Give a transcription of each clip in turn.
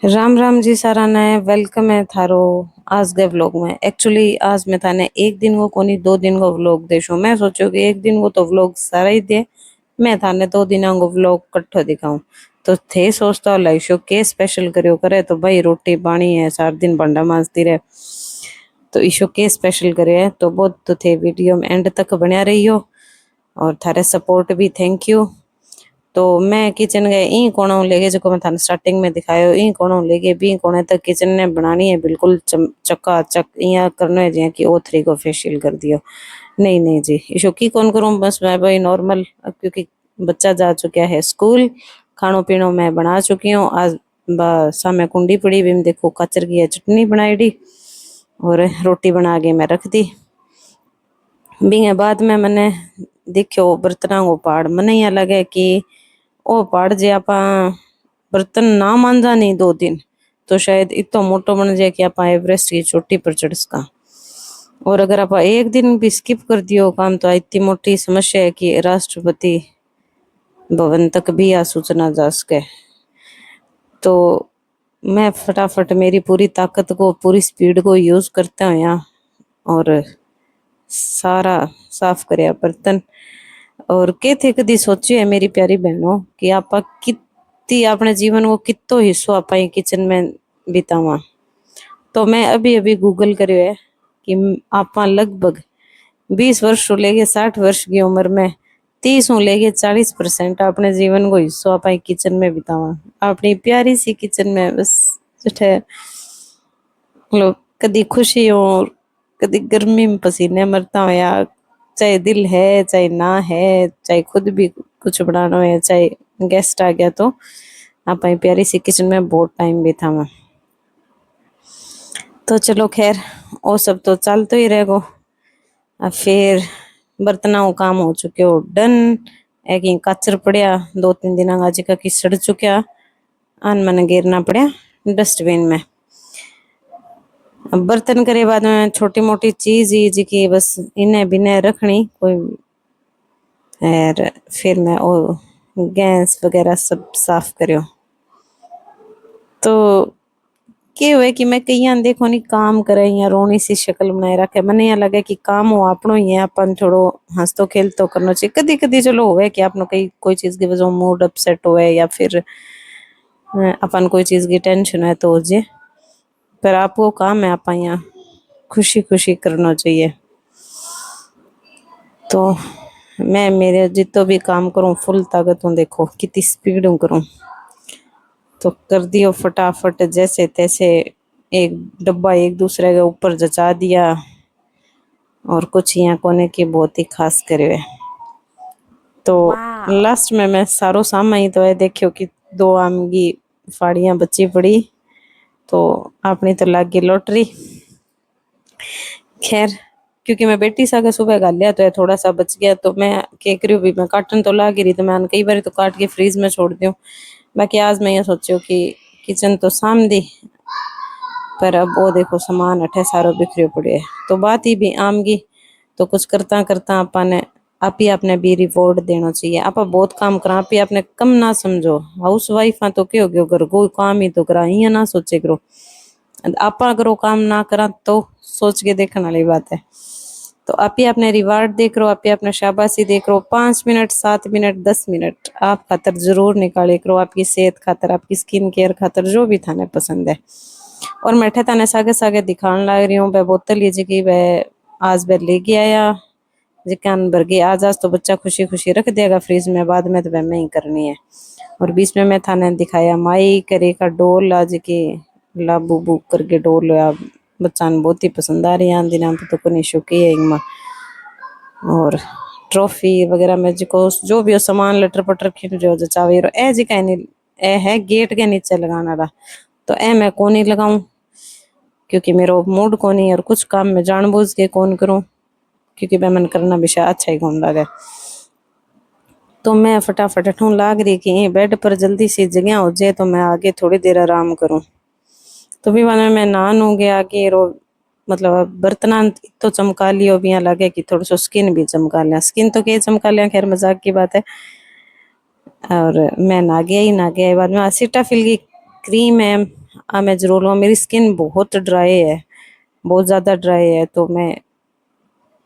राम राम जी सारा ने वेलकम है थारो आज के व्लॉग में। एक्चुअली आज मैं थाने एक दिन को कोनी 2 दिन को व्लॉग देशो। मैं सोचो कि एक दिन को तो व्लॉग सारा ही दे, मैं थाने 2 दिन को व्लॉग कट्ठो दिखाऊं। तो थे सोचता हो लाइशो के स्पेशल करियो करे तो भाई रोटी पानी है, 4 दिन भांडा मांजती रहे तो ईशो के स्पेशल करे है। तो बहुत तो थे वीडियो में एंड तक बनिया रही हो और थारे सपोर्ट भी थैंक यू। तो मैं किचन गए ई कोणों लेके जो मैं थाने स्टार्टिंग में दिखायो ई कोणों लेके बी कोने तक किचन ने बनानी है बिल्कुल चकाचक इया करना है जिया कि O3 को फेशियल कर दियो। नहीं नहीं जी इसो की कौन करूं, बस मैं भाई नॉर्मल क्योंकि बच्चा जा चुका है स्कूल, खानो पीनो मैं बना चुकी हूँ। आज सामे कुंडी पड़ी भी देखो कचर की है चटनी बनाई दी और रोटी बना के मैं रख दी। बी बाद में मैंने देखो बर्तना को पहाड़ मने यहाँ लगे कि ओ पहाड़ जे आप बर्तन ना मांजा नहीं 2 दिन तो शायद इतो मोटो बन जाए कि आप एवरेस्ट की चोटी पर चढ़ सका। और अगर आप एक दिन भी स्किप कर दियो काम तो इतनी मोटी समस्या है कि राष्ट्रपति भवन तक भी आ सूचना जा सके। तो मैं फटाफट मेरी पूरी ताकत को पूरी स्पीड को यूज करते हैं यहाँ और सारा साफ करे बर्तन। और के थे कदी सोचियो है मेरी प्यारी बहनों कि आप कितनी अपने जीवन को कितो हिस्सों आप किचन में बितावा। तो मैं अभी अभी गूगल करियो है कि आप लगभग 20 वर्ष से लेके 60 वर्ष की उम्र में 30 से लेके 40% अपने जीवन को हिस्सों आप किचन में बितावा। अपनी प्यारी सी किचन में बस जठे मतलब कदी खुशी हो कदी गर्मी में पसीने मरता हो या चाहे दिल है चाहे ना है, चाहे खुद भी कुछ बनाना है चाहे गेस्ट आ गया तो आप प्यारी सी किचन में बहुत टाइम बितावा। तो चलो खैर वो सब तो चलते ही रहेगो। अब फिर बर्तनों का काम हो चुके हो डन। एक काचर पड़िया 2-3 दिन आज का की सड़ चुका आन मैंने गिरना पड़ा डस्टबिन में। अब बर्तन करे बाद में छोटी मोटी चीज ही जी की बस इन्हें बिने रखनी कोई। और फिर मैं वो गैस वगैरह सब साफ करियो। तो के हुए कि मैं कई देखो नहीं काम करे या रोनी सी शक्ल बनाए रखे मने यहाँ लगे कि काम हो आपनो ही है अपन थोड़ो हंस तो खेल तो करना चाहिए। कदी कदी चलो होवे कि आपनो कई कोई चीज की वजह मूड अपसेट होए या फिर अपन कोई चीज की टेंशन है तो हो जे, पर आपको काम है आप यहाँ खुशी खुशी करना चाहिए। तो मैं मेरे जितो भी काम करूं फुल ताकत हूँ, देखो कितनी स्पीड हूँ करूं तो कर दियो फटाफट जैसे तैसे। एक डब्बा एक दूसरे के ऊपर जचा दिया और कुछ यहाँ कोने की बहुत ही खास करे। तो लास्ट में मैं सारो सामा ही तो है देखियो कि 2 आम की फाड़ियां बची पड़ी तो अपनी तो लाग गई लॉटरी। खैर क्योंकि मैं बेटी सा सुबह गा लिया तो है थोड़ा सा बच गया तो मैं के करी भी मैं काटन तो ला रही तो मैं कई बार तो काट के फ्रीज में छोड़ दूं। बाकी आज मैं ये सोचो कि किचन तो साम दी पर अब वो देखो सामान अठे सारो बिखरियो पड़े है। तो बात ही भी आम की तो कुछ करता करता अपने आप ही अपने भी रिवॉर्ड देना चाहिए। आप बहुत काम करा आप ही अपने कम ना समझो। हाउस वाइफ तो क्यों क्यों घर को काम ही तो करा ये ना सोचे करो। आप अगर वो काम ना करा तो सोच के देखने वाली बात है। तो आप ही अपने रिवार्ड देख रो, आप ही अपने शाबाशी देख रो। 5 मिनट 7 मिनट 10 मिनट आप खातर जरूर निकाले करो, आपकी सेहत खातर आपकी स्किन केयर खातर जो भी थाने पसंद है। और मैं थाने सागे सागे दिखाने लग रही हूँ वह बोतल ये जी वह आज वह लेके आया जिकान भर गई आज तो बच्चा खुशी खुशी रख देगा फ्रिज में, बाद में तो वह में ही करनी है। और बीच में मैं थाने दिखाया माई करे का डोल आज के लाबू बुक करके डोल बच्चा ने बहुत ही पसंद आ रही है दिना तो कोनी शुकी है इनमें। और ट्रॉफी वगैरह में जो भी हो सामान लटर पटर खिंच जो जचावे ए जी का ए है गेट के नीचे लगाना रहा तो ए मैं कोनी लगाऊं क्योंकि मेरा मूड कोनी और कुछ काम में जानबूझ के कौन करूं क्योंकि मैं मन करना भी शायद अच्छा ही कौन लगे। तो मैं फटाफट ठूं लाग रही कि बेड पर जल्दी सी जगह हो जाए तो मैं आगे थोड़ी देर आराम करूं। तो भी मैं नहा नू गया आगे रो मतलब बर्तन तो चमका लियो भी यहाँ लगे कि थोड़ा सा स्किन भी चमका लिया। स्किन तो क्या चमका लिया खैर मजाक की बात है। और मैं ना गया ही बाद में सीटाफिल की क्रीम है आ मैं जरूर लूँ। मेरी स्किन बहुत ड्राई है, बहुत ज़्यादा ड्राई है, तो मैं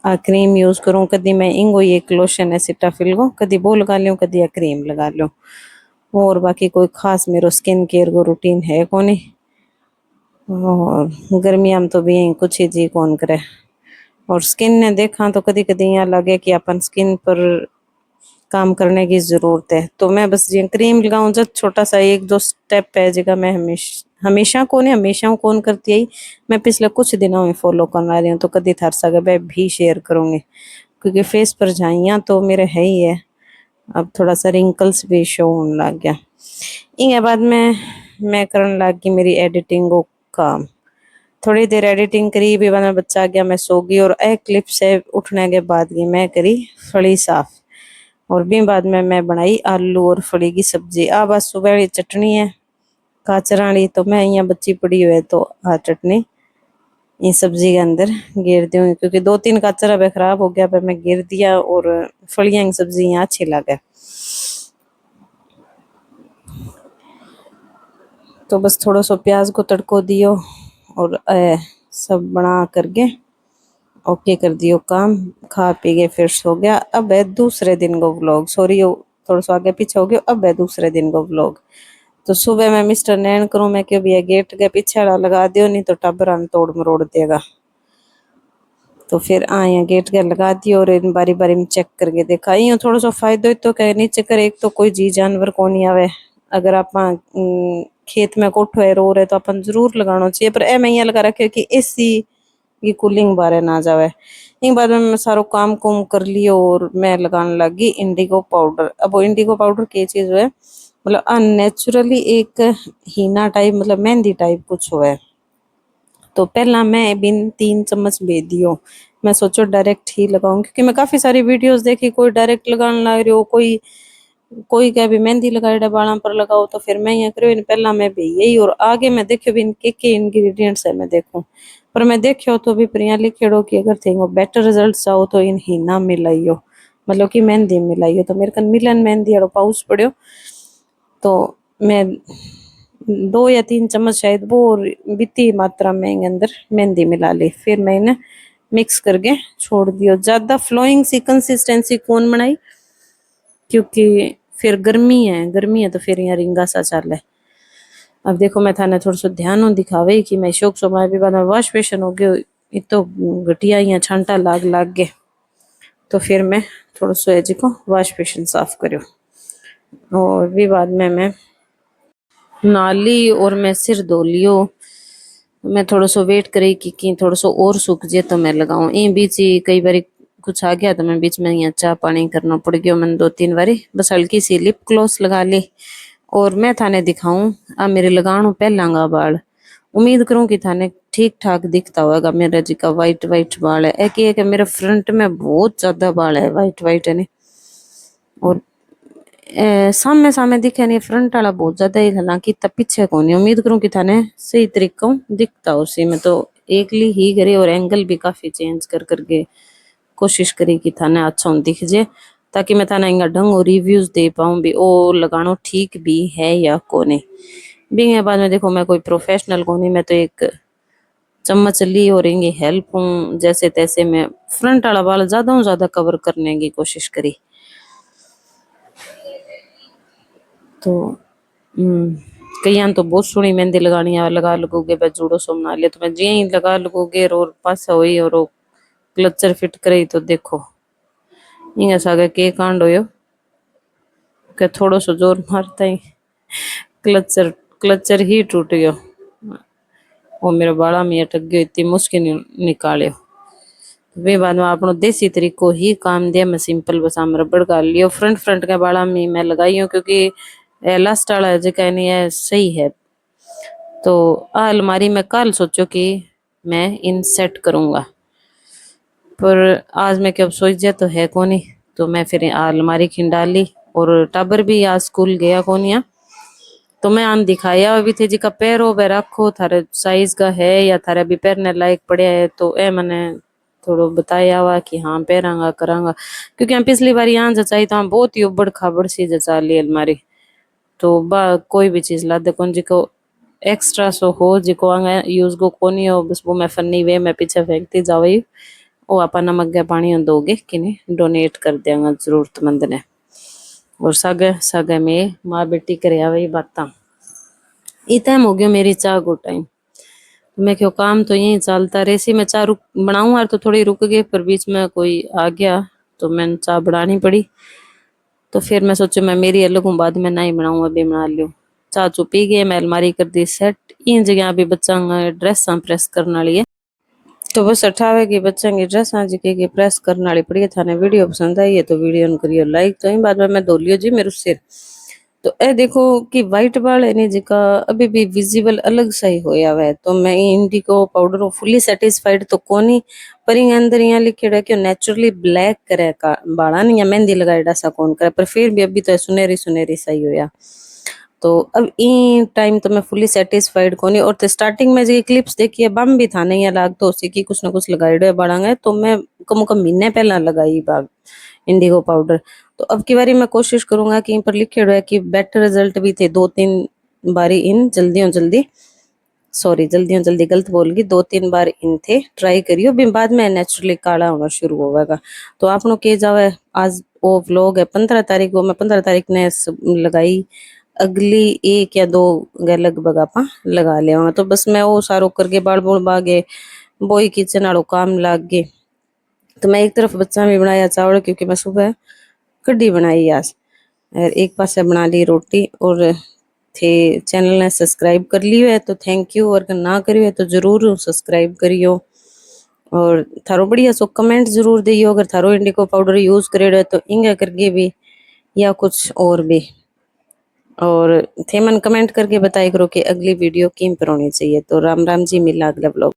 आ क्रीम यूज़ करूँ। कदी मैं इंगो एक लोशन है सिटाफिल को कदी वो लगा लूँ, कदी आ क्रीम लगा लूँ। और बाकी कोई खास मेरो स्किन केयर को रूटीन है कोनी। और गर्मियाँ में तो भी यही कुछ ही जी कौन करे। और स्किन ने देखा तो कदी कदी यहाँ लगे कि अपन स्किन पर काम करने की जरूरत है, तो मैं बस जी क्रीम लगाऊं जब छोटा सा एक दो स्टेप है जगह मैं हमेशा कौन करती है। मैं पिछले कुछ दिनों में फॉलो करना रही हूँ, तो कदी थार सगे मैं भी शेयर करूंगी, क्योंकि फेस पर झाइयाँ तो मेरे है ही है। अब थोड़ा सा रिंकल्स भी शो होने लग गया। इसके बाद में मैं करने लग गई मेरी एडिटिंग को काम। थोड़ी देर एडिटिंग करी भी मैंने बच्चा आ गया, मैं सो गई। और एक क्लिप से उठने के बाद की मैं करी फली साफ। और भी बाद में मैं बनाई आलू और फली की सब्जी। आ बस सुबह वाली चटनी है काचरानी, तो मैं यहाँ बच्ची पड़ी हुई है तो आ चटनी ये सब्जी के अंदर गिर दूंगी, क्योंकि दो तीन काचरा अब खराब हो गया, पर मैं गिर दिया। और फलियां की सब्जी यहाँ अच्छी लगे। तो बस थोड़ा सा प्याज को तड़को दियो और सब बना करके ओके कर दियो काम। खा पी के फिर सो गया। अब है दूसरे दिन को व्लॉग, सॉरी थोड़ा सा आगे पीछे हो गया। अब है दूसरे दिन को व्लॉग। तो सुबह मैं मिस्टर नैन करूँ, मैं क्यों भी गेट के पीछे वाला लगा दियो, नहीं तो टब्बर तोड़ मरोड़ देगा। तो फिर आए गेट के लगा दियो और इन बारी बारी में चेक करके देखा। यूँ थोड़ा सा फायदो तो कह नीचे कर, एक तो कोई जी जानवर को नहीं आवे। अगर आप खेत में कोठो है रो रहे तो अपन जरूर लगाना चाहिए, पर ए मैं यहाँ लगा रखे कि एसी की कूलिंग बारे ना जावे। एक बाद में मैं सारो काम कुम कर लियो और मैं लगाने लगी इंडिगो पाउडर। अब वो इंडिगो पाउडर की चीज है, मतलब अननेचुरली एक हीना टाइप, मतलब मेहंदी टाइप कुछ हुआ है। तो पहला मैं बिन 3 चम्मच भेज दियो। मैं सोचो डायरेक्ट ही लगाऊं, क्योंकि मैं काफी सारी वीडियोस देखी, कोई डायरेक्ट लगाने लग रही हो, कोई कोई क्या भी मेहंदी लगाई बालों पर लगाओ। तो फिर मैं ये करूँ पहला मैं भी यही, और आगे मैं देखियो भी इनके के इंग्रेडिएंट्स है मैं देखूं। पर मैं देखियो तो भी पर यहाँ लिखेड़ो कि अगर थे बेटर रिजल्ट चाहो तो इन हीना मिलाइयो, मतलब कि मेहंदी मिलाइयो। तो मेरे कन मिलन मेहंदी वालो पाउच पड़ियो, तो मैं 2 या 3 चम्मच शायद वो बीती मात्रा में इनके अंदर मेहंदी मिला ली। फिर मैंने मिक्स करके छोड़ दियो। ज्यादा फ्लोइंग सी कंसिस्टेंसी कौन बनाई, क्योंकि फिर गर्मी है तो फिर यहाँ रिंगा सा चल है। अब देखो मैं थाने थोड़ा सा ध्यान हो दिखावे कि मैं शौक समय भी बाद में वॉश बेसन हो गयो, ये तो घटिया यहाँ छांटा लाग लाग गए। तो फिर मैं थोड़ा सा एजी को वॉश बेसन साफ करो। और भी बाद में मैं नाली और मैं सिर धो लियो। मैं थोड़ा सा वेट करी कि थोड़ा सा और सूख जाए तो मैं लगाऊं। ये बीच ही कई बार कुछ आ गया तो मैं बीच में यहाँ चाय पानी करना पड़ गया। मैंने 2-3 बारी बस हल्की सी लिप ग्लॉस लगा ली। और मैं थाने दिखाऊं आ मेरे लगाणु पहलांगा बाल। उम्मीद करूं कि थाने ठीक ठाक दिखता होगा मेरा जी का वाइट वाइट बाल है। एक ये कि मेरे फ्रंट में बहुत ज्यादा बाल है वाइट वाइट है नहीं। और सामने सामने दिखे नहीं, फ्रंट वाला बहुत ज्यादा ही हालांकि तब पीछे को नहीं। उम्मीद करूं कि थाने सही तरीका दिखता उसी में। तो एकली ही करे और एंगल भी काफी चेंज कर करके कोशिश करी कि थाने अच्छा दिख जाए, ताकि मैं थाने इंगा ढंग और रिव्यूज दे पाऊं भी ओ लगानो ठीक भी है या को नहीं। भी बाद में देखो मैं कोई प्रोफेशनल को नहीं, मैं तो एक चम्मच ली और इनकी हेल्प हूँ जैसे तैसे मैं फ्रंट वाला बाल ज्यादा कवर करने की कोशिश करी। तो कईयां तो बहुत सोहनी मेहंदी लगानी है, लगा लगोगे मैं जूड़ो सो बना लिया। तो मैं जी ही लगा लगोगे और पासा हुई और क्लचर फिट करे तो देखो इंगा सागे के कांड होयो के थोड़ो सो जोर मारता ही क्लचर क्लचर ही टूट गयो। वो मेरे बाड़ा में अटक गयो, इतनी मुश्किल निकालियो। वे बाद में अपनो देसी तरीको ही काम दिया। मैं सिंपल बस आम रबड़ गाल लियो फ्रंट फ्रंट के बाड़ा में मैं लगाई हूँ, क्योंकि लास्ट वाला जो नहीं है सही है। तो आ अलमारी में कल सोचो कि मैं इन सेट करूंगा, पर आज मैं क्या सोच दिया तो है कोनी। तो मैं फिर अलमारी खिंडाल ली। और टाबर भी आज स्कूल गया कोनी। तो मैं आन दिखाया अभी थे जी का पैर हो रखो थारे साइज का है या थारे अभी पैरने लायक पड़े है। तो ए मैंने थोड़ो बताया हुआ कि हाँ पैरांगा करांगा, क्योंकि हम पिछली बार यहाँ जचाई तो हम बहुत ही उबड़ खाबड़ सी जचा ली अलमारी। तो बा कोई भी चीज ला दे कौन जी को एक्स्ट्रा सो हो जिको आगे यूज को कोनी हो बस वो मैं फनी वे में पीछे फेंकती जावई वो आपा नमक गया पानी दोगे कि नहीं डोनेट कर देंगे जरूरतमंद ने। और सगे सगे में माँ बेटी करे वही बात इतना हो गयो मेरी चाह को टाइम। मैं क्यों काम तो यही चलता रेसी मैं चाह रुक बनाऊं यार तो थोड़ी रुक गई पर बीच में कोई आ गया तो मैंने चाह बनानी पड़ी। तो फिर मैं सोचू मैं मेरी अलग हूँ बाद में नहीं बनाऊँ अभी बना लियो। चाह चू पी गई मैं अलमारी कर दी सेट इन जगह भी बच्चा ड्रेस प्रेस करने वाली है। तो बस अठावे की बच्चा की ड्रेस आज की प्रेस करने वाली पड़ी है। थाने वीडियो पसंद आई है तो वीडियो करियो लाइक तो इन बाद में मैं धो लियो जी मेरे सिर। तो ए देखो कि वाइट बाल है नहीं जिका अभी भी विजिबल अलग सा ही होया हुआ है तो मैं इंडिको पाउडर फुली सेटिस्फाइड तो कोनी पर इन अंदर यहाँ लिखे है कि नेचुरली ब्लैक करे का बाड़ा नहीं मेहंदी लगाएड़ा सा कौन करे पर फिर भी अभी तो सुनहरी सुनहरी सही होया। तो अब इन टाइम तो मैं फुली सेटिस्फाइड कोनी और तो स्टार्टिंग में जो क्लिप्स देखी है बम भी था नहीं या लाग तो उसी की कुछ ना कुछ लगाएड़ो है बाड़ा तो मैं कम कम महीने पहला लगाई बाग इंडिगो पाउडर। तो अब की बारी मैं कोशिश करूंगा कि इन पर लिखे हुए कि बेटर रिजल्ट भी थे 2-3 बारी इन जल्दी जल्दी गलत बोल गई 2-3 बार इन थे ट्राई करियो भी बाद में नेचुरली काला होना शुरू होगा। तो आप लोग के जावे आज वो व्लॉग है 15 तारीख को मैं 15 तारीख ने लगाई अगली 1 या 2 लगभग आप लगा ले तो बस मैं वो सारो करके बाल बोल बागे बोई किचन वालों काम लाग गए। तो मैं एक तरफ बच्चा भी बनाया चावल क्योंकि मैं सुबह कढ़ी बनाई आज और एक पासे बना ली रोटी और थे चैनल ने सब्सक्राइब कर लियो है तो थैंक यू और ना करियो है तो जरूर सब्सक्राइब करियो। और थारो बढ़िया सो कमेंट जरूर दियो अगर थारो इंडिको पाउडर यूज करेड़ो है तो इंगा करके भी या कुछ और भी। और थे मन कमेंट करके बताया करो कि अगली वीडियो किन पर होनी चाहिए। तो राम राम जी मिला अगला ब्लॉग।